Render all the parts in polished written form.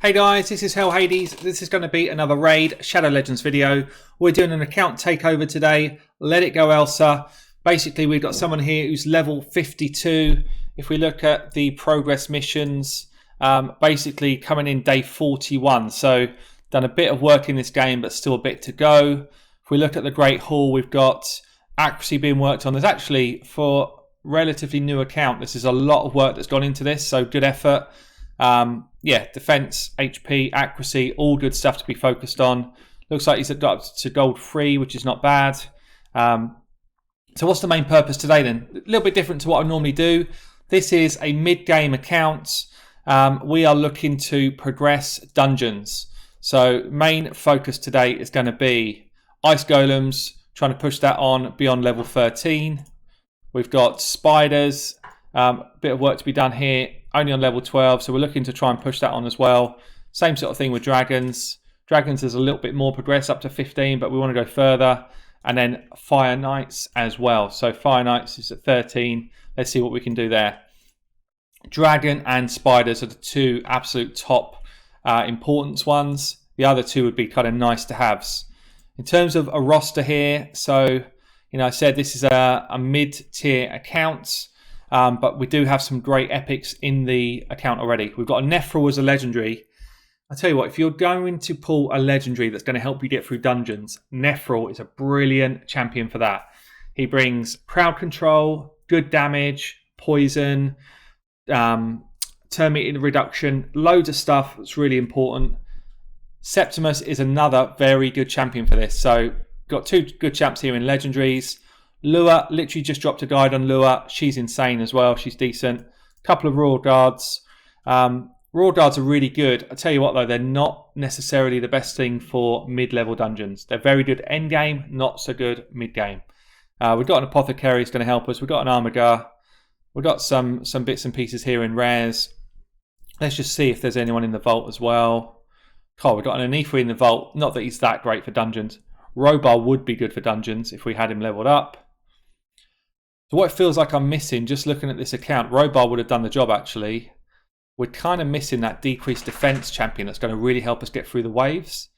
Hey guys, this is Hell Hades. This is going to be another raid Shadow Legends video. We're doing an account takeover today. Let it go, Elsa. Basically, we've got someone here who's level 52. If we look at the progress missions, basically coming in day 41. So done a bit of work in this game, but still a bit to go. If we look at the Great Hall, we've got accuracy being worked on. There's actually, for relatively new account, this is a lot of work that's gone into this. So good effort. Yeah, defense, HP, accuracy, all good stuff to be focused on. Looks like he's got up to gold 3, which is not bad. So what's the main purpose today then? A little bit different to what I normally do. This is a mid-game account. We are looking to progress dungeons. So main focus today is going to be ice golems, trying to push that on beyond level 13. We've got spiders, bit of work to be done here, only on level 12, so we're looking to try and push that on as well. Same sort of thing with dragons. Dragons is a little bit more progress, up to 15, but we want to go further. And then fire knights as well. So fire knights is at 13. Let's see what we can do there. Dragon and spiders are the two absolute top importance ones. The other two would be kind of nice to haves. In terms of a roster here, so I said this is a mid-tier account. But we do have some great epics in the account already. We've got a Nephril as a legendary. I'll tell you what, if you're going to pull a legendary that's going to help you get through dungeons, Nephril is a brilliant champion for that. He brings crowd control, good damage, poison, termite reduction, loads of stuff that's really important. Septimus is another very good champion for this. So got two good champs here in legendaries. Lua, literally just dropped a guide on Lua. She's insane as well. She's decent. Couple of Royal Guards. Royal Guards are really good. I tell you what though, they're not necessarily the best thing for mid-level dungeons. They're very good end-game, not so good mid-game. We've got an Apothecary who's going to help us. We've got an Armiger. We've got some bits and pieces here in rares. Let's just see if there's anyone in the vault as well. Oh, we've got an Anifa in the vault. Not that he's that great for dungeons. Robar would be good for dungeons if we had him leveled up. So what it feels like I'm missing, just looking at this account, Robar would have done the job actually. We're kind of missing that decreased defense champion that's going to really help us get through the waves.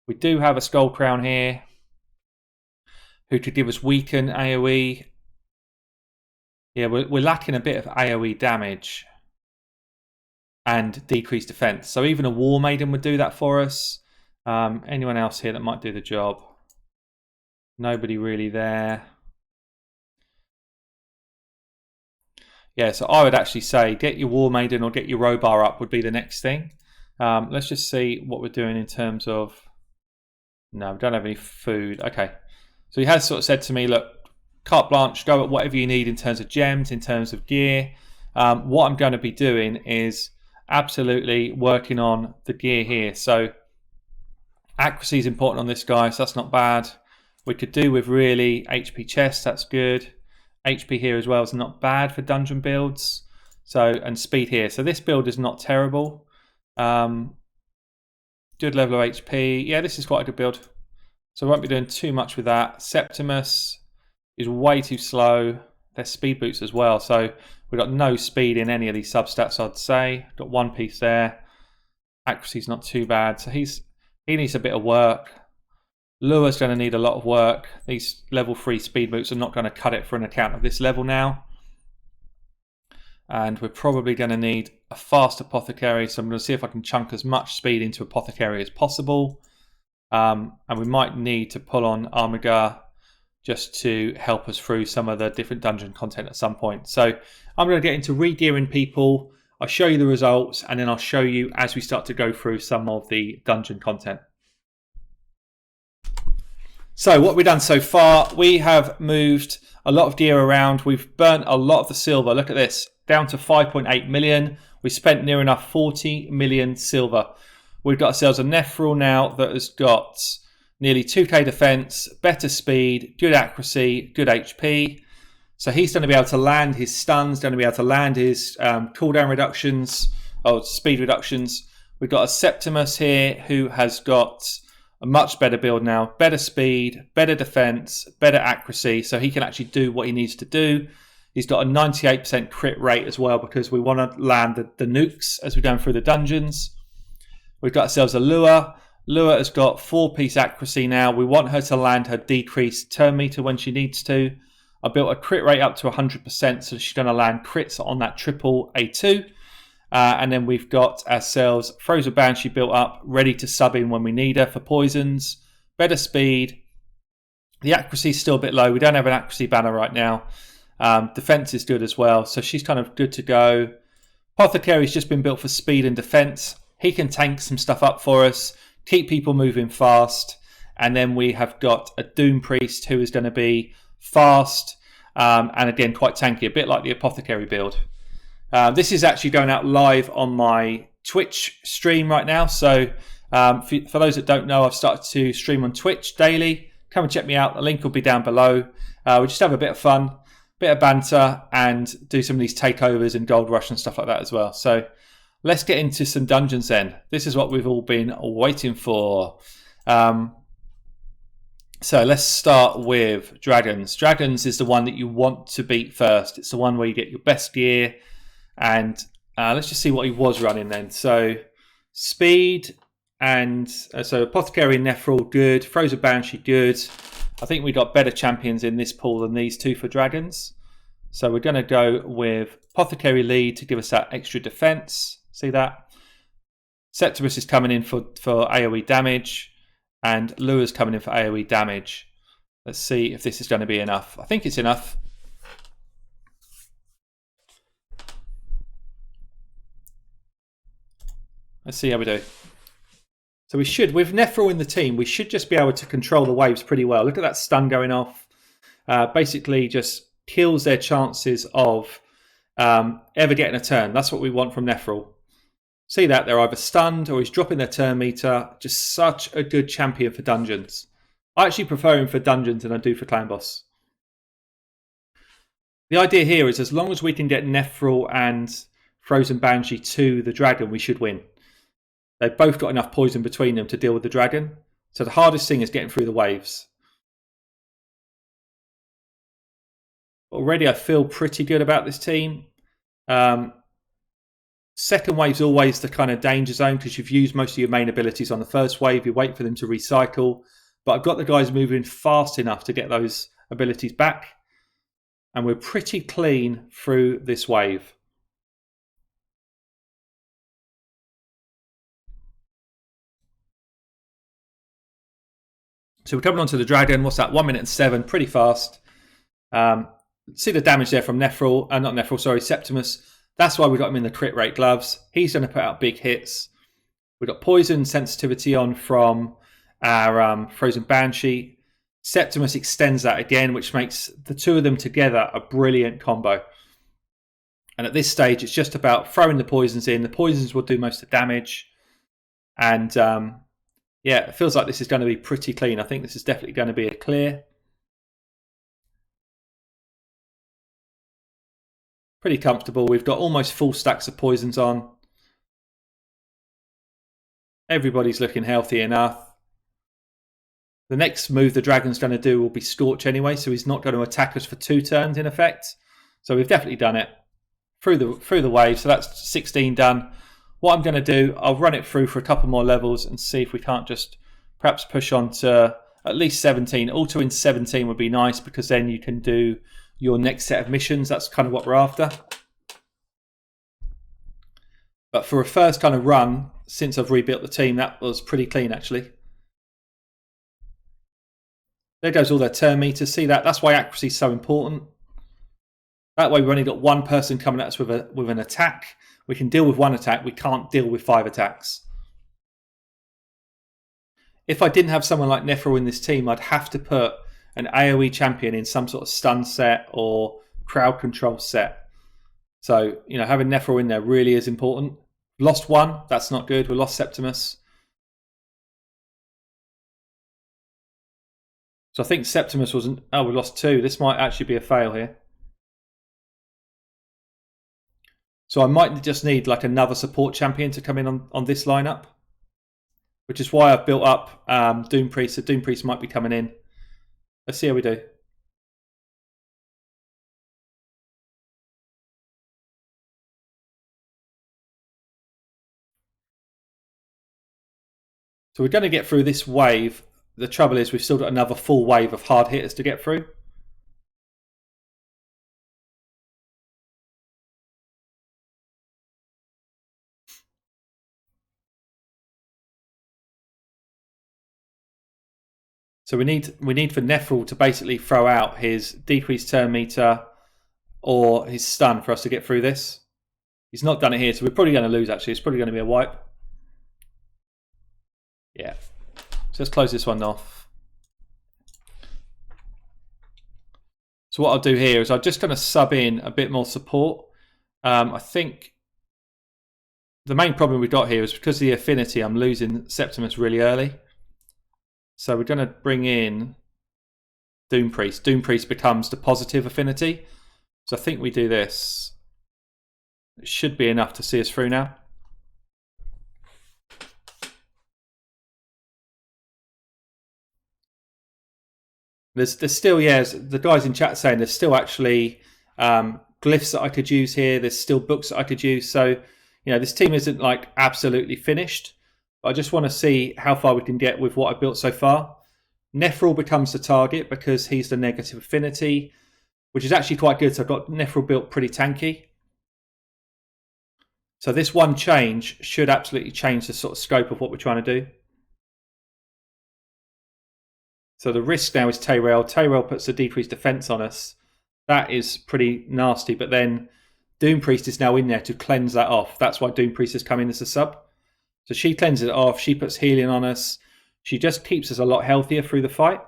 We do have a Skull Crown here who could give us weaken AoE. Yeah, we're lacking a bit of AoE damage and decreased defense. So even a War Maiden would do that for us. Anyone else here that might do the job? Nobody really there. Yeah, so I would actually say get your War Maiden or get your Robar up would be the next thing. Let's just see what we're doing in terms of... No, we don't have any food. Okay. So he has sort of said to me, look, carte blanche, go at whatever you need in terms of gems, in terms of gear. What I'm going to be doing is absolutely working on the gear here. So accuracy is important on this guy, so that's not bad. We could do with really HP chest, that's good. HP here as well is not bad for dungeon builds. So, and speed here. So this build is not terrible. Good level of HP. Yeah, this is quite a good build. So we won't be doing too much with that. Septimus is way too slow. They're speed boots as well. So we've got no speed in any of these substats, I'd say. Got one piece there. Accuracy's not too bad. So he needs a bit of work. Lua's going to need a lot of work. These level 3 speed boots are not going to cut it for an account of this level now. And we're probably going to need a fast Apothecary. So I'm going to see if I can chunk as much speed into Apothecary as possible. And we might need to pull on Armiger just to help us through some of the different dungeon content at some point. So I'm going to get into re-gearing people. I'll show you the results and then I'll show you as we start to go through some of the dungeon content. So what we've done so far, we have moved a lot of gear around. We've burnt a lot of the silver. Look at this, down to 5.8 million. We spent near enough 40 million silver. We've got ourselves a Nephril now that has got nearly 2k defense, better speed, good accuracy, good HP. So he's going to be able to land his stuns, going to be able to land his cooldown reductions, or speed reductions. We've got a Septimus here who has got a much better build now, better speed, better defense, better accuracy, so he can actually do what he needs to do. He's got a 98% crit rate as well because we want to land the nukes as we're going through the dungeons. We've got ourselves a Lure. Lure has got 4-piece accuracy now. We want her to land her decreased turn meter when she needs to. I built a crit rate up to 100%, so she's going to land crits on that triple A2. And then we've got ourselves Frozen Banshee built up, ready to sub in when we need her for poisons. Better speed. The accuracy is still a bit low. We don't have an accuracy banner right now. Defense is good as well, so she's kind of good to go. Apothecary's just been built for speed and defense. He can tank some stuff up for us, keep people moving fast. And then we have got a Doom Priest who is going to be fast and again quite tanky, a bit like the Apothecary build. This is actually going out live on my Twitch stream right now. So for those that don't know, I've started to stream on Twitch daily. Come and check me out. The link will be down below. We just have a bit of fun, bit of banter, and do some of these takeovers and gold rush and stuff like that as well. So let's get into some dungeons then. This is what we've all been waiting for. So let's start with Dragons. Dragons is the one that you want to beat first. It's the one where you get your best gear. And let's just see what he was running then. So speed and so Apothecary and Nephril, good. Frozen Banshee, good. I think we got better champions in this pool than these two for Dragons. So we're going to go with Apothecary lead to give us that extra defense. See that? Septimus is coming in for AoE damage. And Lure's coming in for AoE damage. Let's see if this is going to be enough. I think it's enough. Let's see how we do. So we should, with Nephril in the team, we should just be able to control the waves pretty well. Look at that stun going off. Basically just kills their chances of ever getting a turn. That's what we want from Nephril. See that? They're either stunned or he's dropping their turn meter. Just such a good champion for dungeons. I actually prefer him for dungeons than I do for clan boss. The idea here is as long as we can get Nephril and Frozen Banshee to the dragon, we should win. They've both got enough poison between them to deal with the dragon. So the hardest thing is getting through the waves. Already I feel pretty good about this team. Second wave's always the kind of danger zone because you've used most of your main abilities on the first wave. You wait for them to recycle. But I've got the guys moving fast enough to get those abilities back. And we're pretty clean through this wave. So we're coming on to the dragon. What's that? 1 minute and 7. Pretty fast. See the damage there from Nephril. Not Nephril, sorry, Septimus. That's why we got him in the crit rate gloves. He's going to put out big hits. We've got poison sensitivity on from our Frozen Banshee. Septimus extends that again, which makes the two of them together a brilliant combo. And at this stage, it's just about throwing the poisons in. The poisons will do most of the damage. And yeah, it feels like this is going to be pretty clean. I think this is definitely going to be a clear. Pretty comfortable. We've got almost full stacks of poisons on. Everybody's looking healthy enough. The next move the dragon's going to do will be Scorch anyway, so he's not going to attack us for 2 turns in effect. So we've definitely done it through the wave. So that's 16 done. What I'm going to do, I'll run it through for a couple more levels and see if we can't just perhaps push on to at least 17. Auto in 17 would be nice because then you can do your next set of missions. That's kind of what we're after. But for a first kind of run, since I've rebuilt the team, that was pretty clean actually. There goes all their turn meters. See that? That's why accuracy is so important. That way we've only got one person coming at us with an attack. We can deal with 1 attack. We can't deal with 5 attacks. If I didn't have someone like Nephril in this team, I'd have to put an AoE champion in some sort of stun set or crowd control set. So, you know, having Nephril in there really is important. Lost 1, that's not good. We lost Septimus. So I think Septimus wasn't... Oh, we lost 2. This might actually be a fail here. So I might just need like another support champion to come in on this lineup. Which is why I've built up Doom Priest. So Doom Priest might be coming in. Let's see how we do. So we're going to get through this wave. The trouble is we've still got another full wave of hard hitters to get through. So we need for Nephril to basically throw out his decreased turn meter or his stun for us to get through this. He's not done it here, so we're probably going to lose actually. It's probably going to be a wipe. Yeah. So let's close this one off. So what I'll do here is I'm just going to sub in a bit more support. I think the main problem we've got here is because of the affinity, I'm losing Septimus really early. So we're going to bring in Doom Priest. Doom Priest becomes the positive affinity. So I think we do this. It should be enough to see us through now. There's still, yeah, the guys in chat saying there's still actually glyphs that I could use here. There's still books that I could use. So, you know, this team isn't like absolutely finished. But I just want to see how far we can get with what I've built so far. Nephril becomes the target because he's the negative affinity, which is actually quite good. So I've got Nephril built pretty tanky. So this one change should absolutely change the sort of scope of what we're trying to do. So the risk now is Tayrail. Tayrail puts a decreased defense on us. That is pretty nasty. But then Doom Priest is now in there to cleanse that off. That's why Doom Priest has come in as a sub. So she cleanses it off. She puts healing on us. She just keeps us a lot healthier through the fight.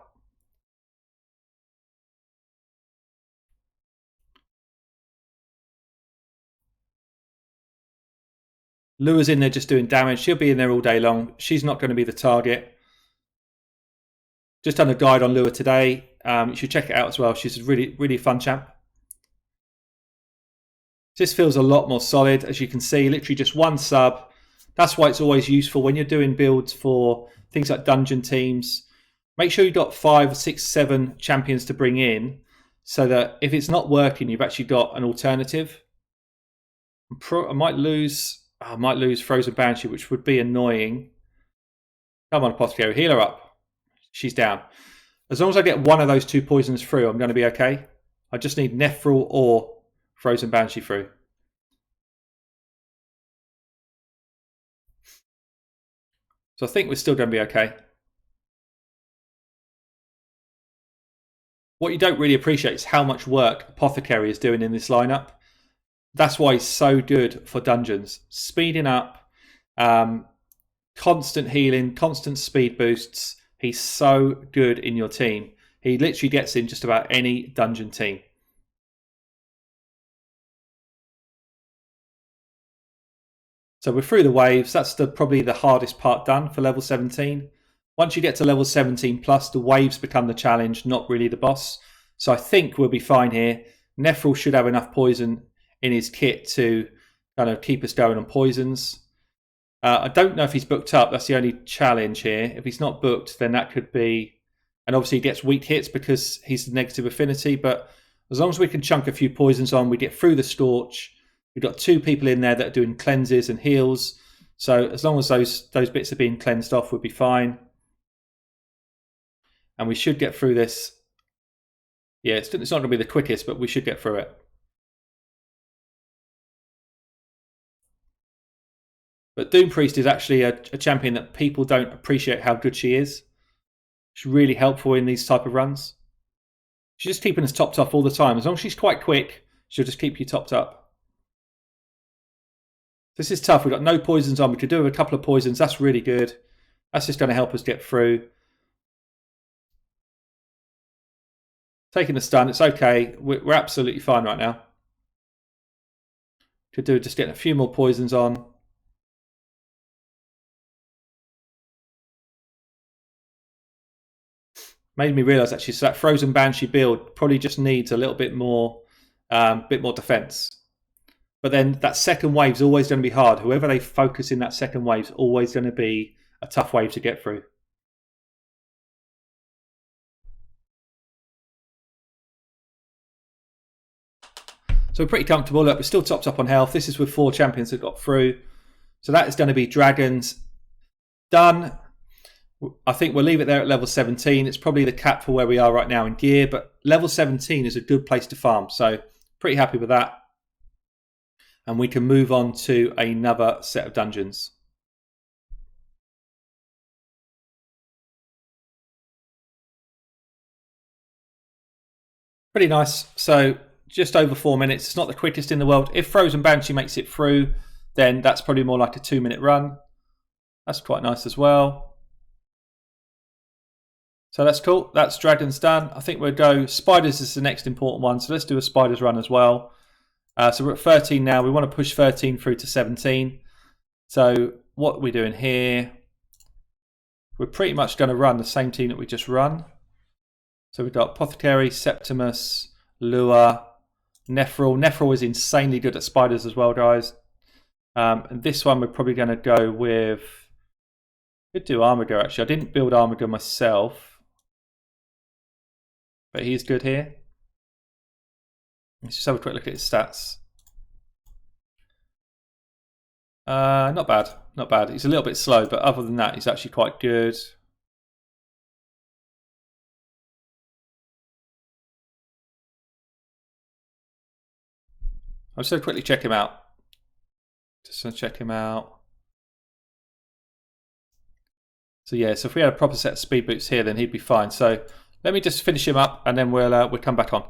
Lua's in there just doing damage. She'll be in there all day long. She's not going to be the target. Just done a guide on Lua today. You should check it out as well. She's a really fun champ. This feels a lot more solid, as you can see. Literally just one sub. That's why it's always useful when you're doing builds for things like dungeon teams. Make sure you've got 5, 6, 7 champions to bring in, so that if it's not working, you've actually got an alternative. I might lose Frozen Banshee, which would be annoying. Come on, Apothecary, heal her up. She's down. As long as I get one of those 2 poisons through, I'm going to be okay. I just need Nephril or Frozen Banshee through. So I think we're still going to be okay. What you don't really appreciate is how much work Apothecary is doing in this lineup. That's why he's so good for dungeons. Speeding up, constant healing, constant speed boosts. He's so good in your team. He literally gets in just about any dungeon team. So we're through the waves. That's probably the hardest part done for level 17. Once you get to level 17 plus, the waves become the challenge, not really the boss. So I think we'll be fine here. Nephril should have enough poison in his kit to kind of keep us going on poisons. I don't know if he's booked up. That's the only challenge here. If he's not booked, then that could be... And obviously he gets weak hits because he's the negative affinity. But as long as we can chunk a few poisons on, we get through the Scorch. We've got 2 people in there that are doing cleanses and heals. So as long as those bits are being cleansed off, we'll be fine. And we should get through this. Yeah, it's not going to be the quickest, but we should get through it. But Doom Priest is actually a champion that people don't appreciate how good she is. She's really helpful in these type of runs. She's just keeping us topped off all the time. As long as she's quite quick, she'll just keep you topped up. This is tough. We've got no poisons on. We could do with a couple of poisons. That's really good. That's just going to help us get through. Taking the stun, it's okay. We're absolutely fine right now. Could do just getting a few more poisons on. Made me realise actually, so that Frozen Banshee build probably just needs a little bit more defense. But then that second wave is always going to be hard. Whoever they focus in that second wave is always going to be a tough wave to get through. So we're pretty comfortable. Look, we're still topped up on health. This is with 4 champions that got through. So that is going to be Dragons done. I think we'll leave it there at level 17. It's probably the cap for where we are right now in gear, but level 17 is a good place to farm. So pretty happy with that. And we can move on to another set of dungeons. Pretty nice. So just over 4 minutes. It's not the quickest in the world. If Frozen Banshee makes it through, then that's probably more like a 2-minute run. That's quite nice as well. So that's cool. That's Dragons done. I think we'll go Spiders is the next important one. So let's do a Spiders run as well. So we're at 13 now. We want to push 13 through to 17. So what are we doing here? We're pretty much going to run the same team that we just run. So we've got Apothecary, Septimus, Lure, Nephril. Nephril is insanely good at Spiders as well, guys. And this one we're probably going to go with... Could do Armiger, actually. I didn't build Armiger myself, but he's good here. Let's just have a quick look at his stats. Not bad, not bad. He's a little bit slow, but other than that, he's actually quite good. I'm just going to quickly check him out. Just going to check him out. So yeah, so if we had a proper set of speed boots here, then he'd be fine. So let me just finish him up, and then we'll come back on.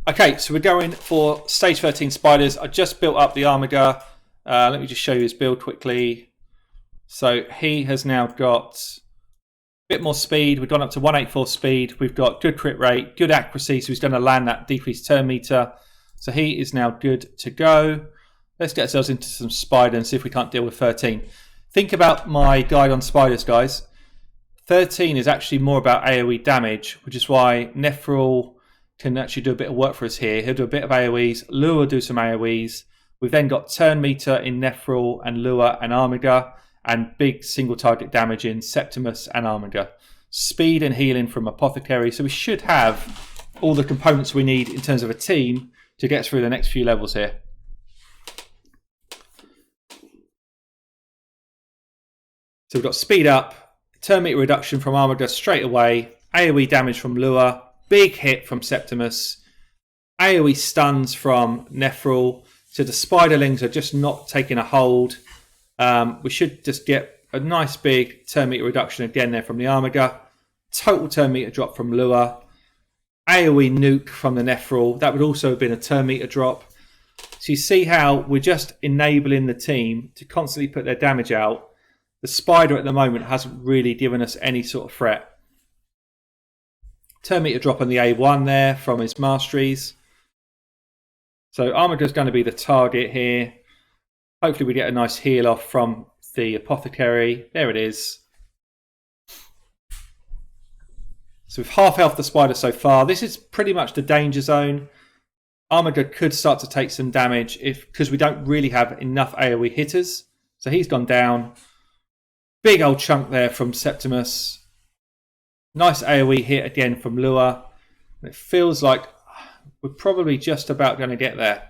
Okay, so we're going for stage 13 Spiders. I just built up the Armiger. Let me just show you his build quickly. So he has now got a bit more speed. We've gone up to 184 speed. We've got good crit rate, good accuracy, so he's going to land that decreased turn meter. So he is now good to go. Let's get ourselves into some Spider and see if we can't deal with 13. Think about my guide on Spiders, guys. 13 is actually more about AoE damage, which is why Nephril can actually do a bit of work for us here. He'll do a bit of AoEs. Lure will do some AoEs. We've then got turn meter in Nephril and Lure and Armiger, and big single target damage in Septimus and Armiger. Speed and healing from Apothecary. So we should have all the components we need in terms of a team to get through the next few levels here. So we've got speed up, turn meter reduction from Armiger straight away, AoE damage from Lure, big hit from Septimus, AoE stuns from Nephril. So the Spiderlings are just not taking a hold. We should just get a nice big turn meter reduction again there from the Armiger. Total turn meter drop from Lure. AoE nuke from the Nephril. That would also have been a turn meter drop. So you see how we're just enabling the team to constantly put their damage out. The Spider at the moment hasn't really given us any sort of threat. Turn meter drop on the A1 there from his masteries. So Armiger is going to be the target here. Hopefully we get a nice heal off from the Apothecary. There it is. So we've half health the Spider so far. This is pretty much the danger zone. Armiger could start to take some damage because we don't really have enough AoE hitters. So he's gone down. Big old chunk there from Septimus. Nice AoE hit again from Lure. It feels like we're probably just about going to get there.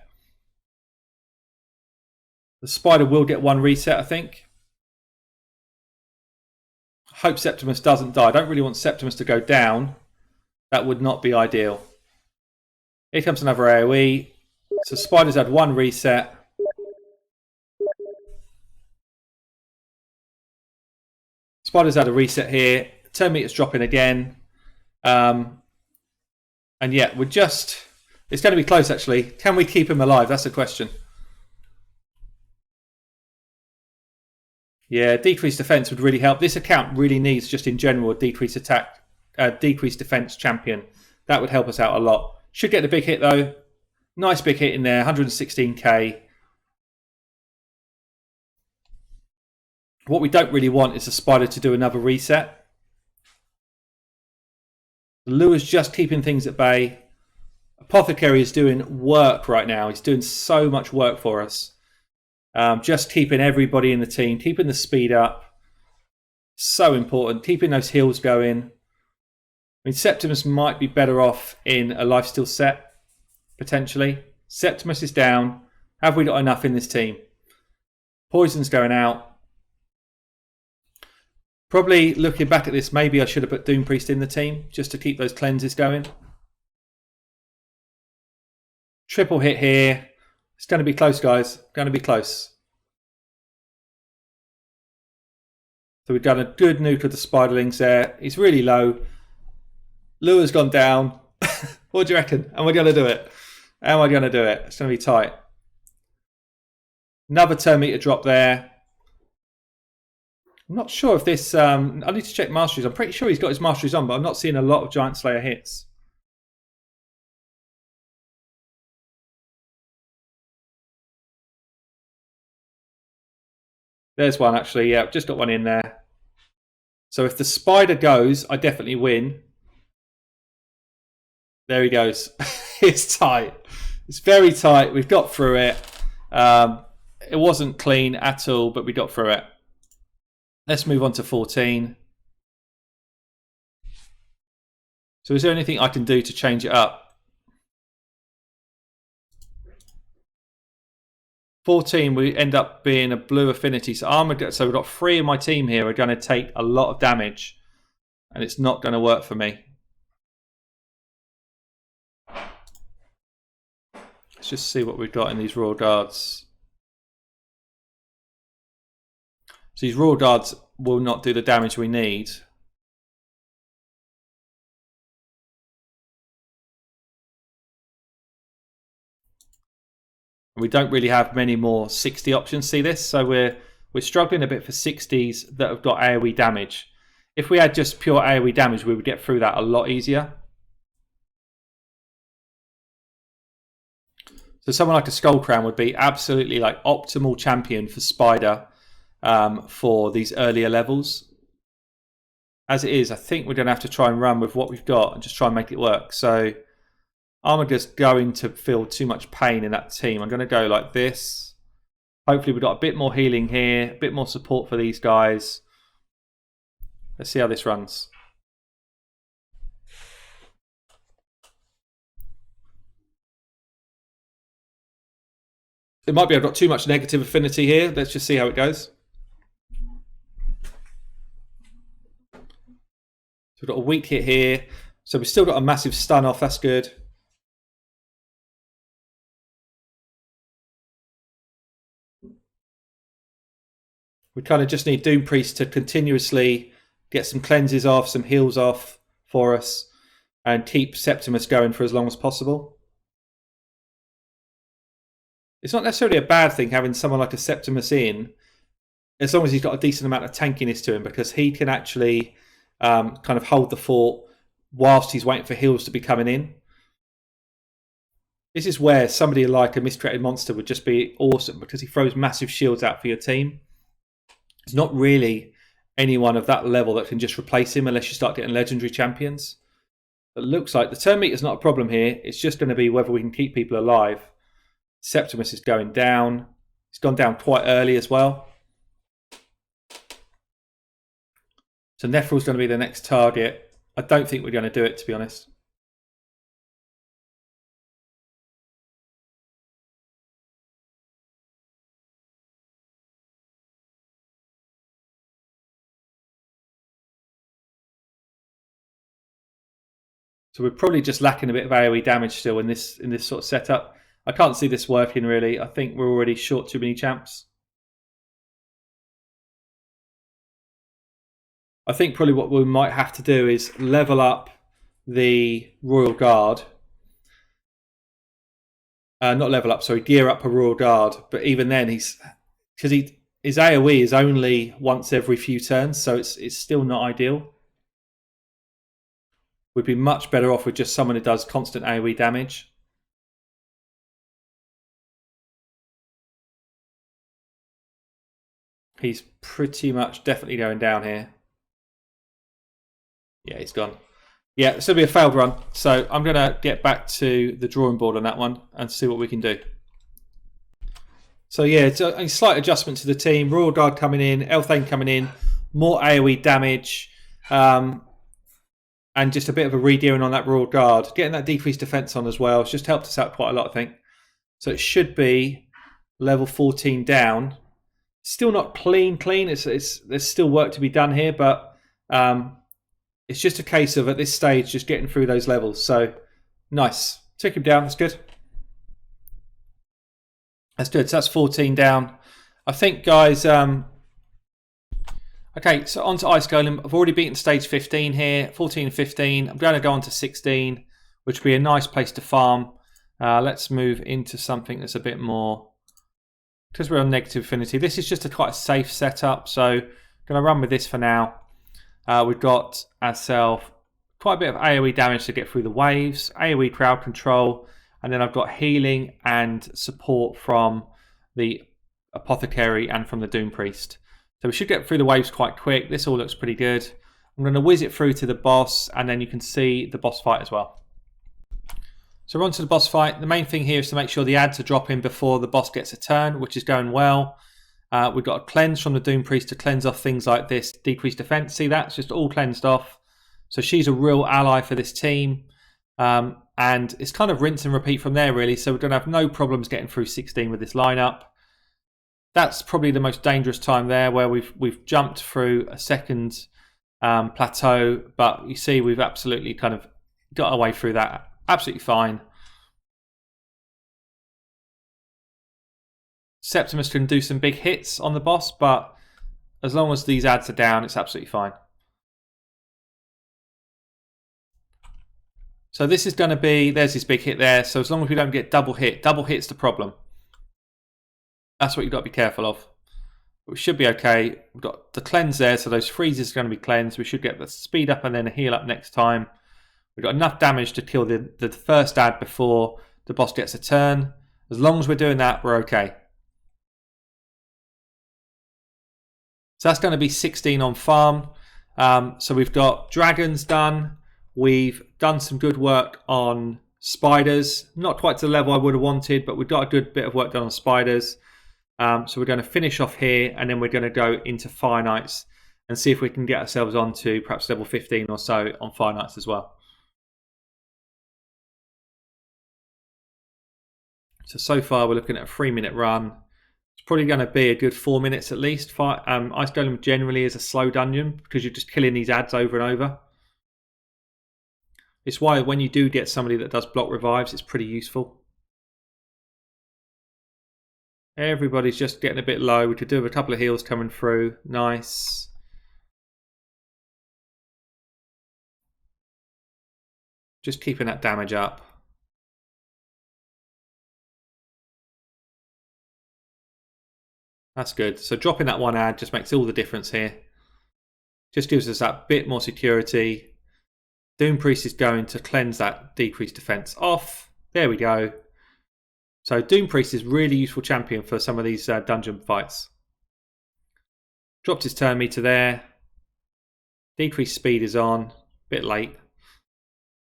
The Spider will get one reset, I think. I hope Septimus doesn't die. I don't really want Septimus to go down. That would not be ideal. Here comes another AoE. So Spider's had one reset. Spider's had a reset here. Turn meter's dropping again. And yeah, we're just... It's going to be close, actually. Can we keep him alive? That's the question. Yeah, decreased defense would really help. This account really needs, just in general, a decreased attack, decreased defense champion. That would help us out a lot. Should get the big hit, though. Nice big hit in there, 116k. What we don't really want is the Spider to do another reset. Lure's just keeping things at bay. Apothecary is doing work right now. He's doing so much work for us. Just keeping everybody in the team, keeping the speed up. So important. Keeping those heals going. I mean, Septimus might be better off in a lifesteal set, potentially. Septimus is down. Have we got enough in this team? Poison's going out. Probably looking back at this, maybe I should have put Doom Priest in the team just to keep those cleanses going. Triple hit here. It's going to be close, guys. Going to be close. So we've done a good nuke of the spiderlings there. He's really low. Lure's gone down. What do you reckon? Am I going to do it? Am I going to do it? It's going to be tight. Another turn meter drop there. I'm not sure if this... I need to check masteries. I'm pretty sure he's got his masteries on, but I'm not seeing a lot of Giant Slayer hits. There's one, actually. Yeah, just got one in there. So if the spider goes, I definitely win. There he goes. It's tight. It's very tight. We've got through it. It wasn't clean at all, but we got through it. Let's move on to 14. So is there anything I can do to change it up? 14, we end up being a blue affinity. So Armiger, so we've got 3 of my team here are going to take a lot of damage. And it's not going to work for me. Let's just see what we've got in these Royal Guards. So these Royal Guards will not do the damage we need. We don't really have many more 60 options. See this? So we're struggling a bit for 60s that have got AoE damage. If we had just pure AoE damage, we would get through that a lot easier. So someone like a Skull Crown would be absolutely like optimal champion for Spider for these earlier levels. As it is, I think we're going to have to try and run with what we've got and just try and make it work. So Armiger's going to feel too much pain in that team. I'm going to go like this. Hopefully we've got a bit more healing here, a bit more support for these guys. Let's see how this runs. It might be I've got too much negative affinity here. Let's just see how it goes. So we've got a weak hit here. So we've still got a massive stun off. That's good. We kind of just need Doom Priest to continuously get some cleanses off, some heals off for us, and keep Septimus going for as long as possible. It's not necessarily a bad thing having someone like a Septimus in, as long as he's got a decent amount of tankiness to him, because he can actually kind of hold the fort whilst he's waiting for heals to be coming in. This is where somebody like a Miscreated Monster would just be awesome, because he throws massive shields out for your team. There's not really anyone of that level that can just replace him unless you start getting legendary champions. It looks like the turn meter is not a problem here. It's just going to be whether we can keep people alive. Septimus is going down. He's gone down quite early as well. So Nephral's going to be the next target. I don't think we're going to do it, to be honest. So we're probably just lacking a bit of AoE damage still in this sort of setup. I can't see this working really. I think we're already short too many champs. I think probably what we might have to do is level up the Royal Guard. Not level up, sorry, gear up a Royal Guard. But even then, his AoE is only once every few turns, so it's still not ideal. We'd be much better off with just someone who does constant AoE damage. He's pretty much definitely going down here. Yeah, he's gone. Yeah, this will be a failed run. So I'm going to get back to the drawing board on that one and see what we can do. So yeah, it's a slight adjustment to the team. Royal Guard coming in, Elthane coming in, more AoE damage, and just a bit of a re-gearing on that Royal Guard. Getting that decreased defense on as well. It's just helped us out quite a lot, I think. So it should be level 14 down. Still not clean. There's still work to be done here, but it's just a case of, at this stage, just getting through those levels. So nice. Took him down. That's good. That's good. So that's 14 down. I think, guys... okay, so on to Ice Golem. I've already beaten stage 15 here. 14 and 15. I'm going to go on to 16, which would be a nice place to farm. Let's move into something that's a bit more... because we're on negative affinity. This is just quite a safe setup, so I'm going to run with this for now. We've got ourselves quite a bit of AoE damage to get through the waves, AoE crowd control, and then I've got healing and support from the Apothecary and from the Doom Priest. So we should get through the waves quite quick. This all looks pretty good. I'm going to whiz it through to the boss, and then you can see the boss fight as well. So we're on to the boss fight. The main thing here is to make sure the ads are dropping before the boss gets a turn, which is going well. We've got a cleanse from the Doom Priest to cleanse off things like this decreased defense. See, that's just all cleansed off. So she's a real ally for this team. And it's kind of rinse and repeat from there, really. So we're going to have no problems getting through 16 with this lineup. That's probably the most dangerous time there, where we've jumped through a second plateau. But you see, we've absolutely kind of got away through that. Absolutely fine. Septimus can do some big hits on the boss, but as long as these ads are down, it's absolutely fine. So this is going to be, there's this big hit there. So as long as we don't get double hit's the problem. That's what you've got to be careful of. But we should be okay. We've got the cleanse there, so those freezes are going to be cleansed. We should get the speed up and then a heal up next time. We've got enough damage to kill the first ad before the boss gets a turn. As long as we're doing that, we're okay. So that's going to be 16 on farm. So we've got dragons done. We've done some good work on spiders. Not quite to the level I would have wanted, but we've got a good bit of work done on spiders. So we're going to finish off here, and then we're going to go into Fire Knights and see if we can get ourselves onto perhaps level 15 or so on Fire Knights as well. So far we're looking at a 3-minute run. It's probably going to be a good 4 minutes at least. Ice Golem generally is a slow dungeon because you're just killing these ads over and over. It's why when you do get somebody that does block revives, it's pretty useful. Everybody's just getting a bit low. We could do with a couple of heals coming through. Nice. Just keeping that damage up. That's good. So dropping that one ad just makes all the difference here. Just gives us that bit more security. Doom Priest is going to cleanse that decreased defense off. There we go. So Doom Priest is really useful champion for some of these dungeon fights. Dropped his turn meter there. Decreased speed is on. Bit late.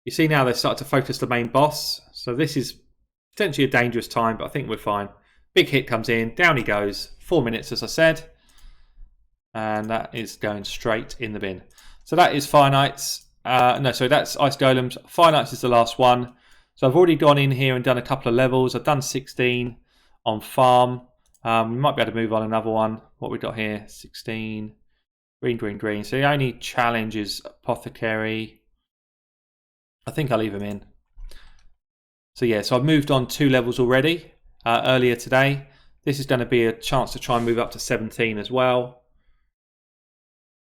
You see now they start to focus the main boss. So this is potentially a dangerous time, but I think we're fine. Big hit comes in. Down he goes. 4 minutes, as I said. And that is going straight in the bin. So that is Fire Knights. That's Ice Golems. Fire Knights is the last one. So I've already gone in here and done a couple of levels. I've done 16 on farm. We might be able to move on another one. What we got here? 16. Green, green, green. So the only challenge is Apothecary. I think I'll leave him in. So yeah, so I've moved on 2 levels already earlier today. This is going to be a chance to try and move up to 17 as well.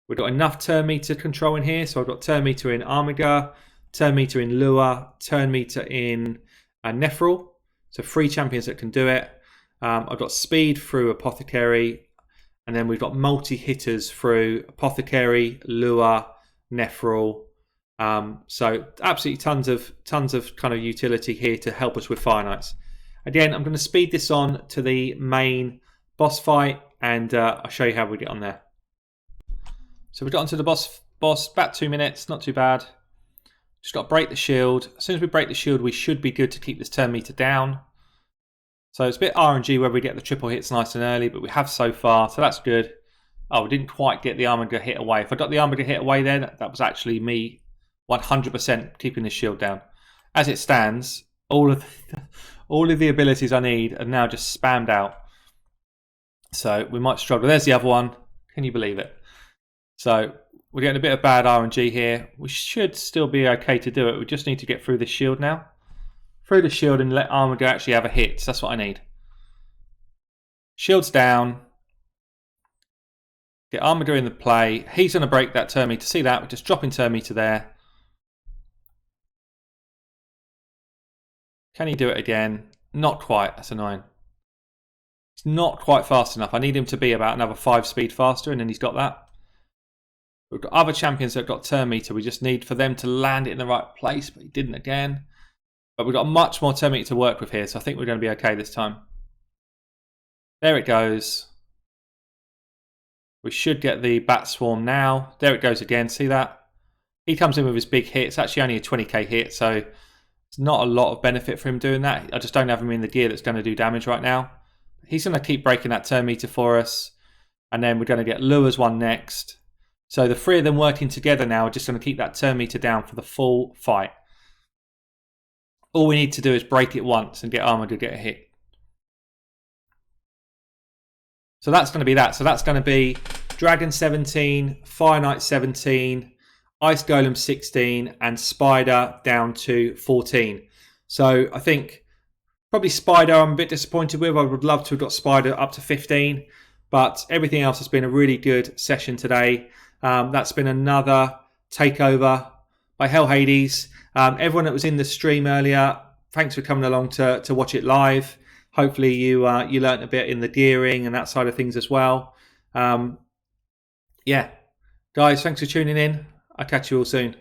We've got enough turn meter control in here. So I've got turn meter in Armiger, turn meter in Lure, turn meter in Nephril. So 3 champions that can do it. I've got speed through Apothecary. And then we've got multi-hitters through Apothecary, Lure, Nephril. So absolutely tons of kind of utility here to help us with Fire Knights. Again, I'm going to speed this on to the main boss fight, and I'll show you how we get on there. So we got onto the boss, about 2 minutes, not too bad. Just got to break the shield. As soon as we break the shield, we should be good to keep this turn meter down. So it's a bit RNG where we get the triple hits nice and early, but we have so far, so that's good. Oh, we didn't quite get the Armiger hit away. If I got the Armiger hit away then, that was actually me 100% keeping the shield down. As it stands, all of the abilities I need are now just spammed out. So we might struggle. There's the other one. Can you believe it? So we're getting a bit of bad RNG here. We should still be okay to do it. We just need to get through this shield now. Through the shield and let Armiger actually have a hit. So that's what I need. Shield's down. Get Armiger in the play. He's going to break that turn meter. See that? We're just dropping turn meter there. Can he do it again? Not quite. That's annoying. It's not quite fast enough. I need him to be about another 5 speed faster, and then he's got that. We've got other champions that have got turn meter. We just need for them to land it in the right place, but he didn't again. But we've got much more turn meter to work with here, so I think we're going to be okay this time. There it goes. We should get the bat swarm now. There it goes again. See that? He comes in with his big hit. It's actually only a 20k hit, so it's not a lot of benefit for him doing that. I just don't have him in the gear that's going to do damage right now. He's going to keep breaking that turn meter for us. And then we're going to get Lure's one next. So the 3 of them working together now are just going to keep that turn meter down for the full fight. All we need to do is break it once and get Armiger to get a hit. So that's going to be that. So that's going to be Dragon 17, Fire Knight 17, Ice Golem 16, and Spider down to 14. So I think probably Spider I'm a bit disappointed with. I would love to have got Spider up to 15. But everything else has been a really good session today. That's been another takeover by Hell Hades. Everyone that was in the stream earlier, thanks for coming along to watch it live. Hopefully you learnt a bit in the gearing and that side of things as well. Yeah, guys, thanks for tuning in. I'll catch you all soon.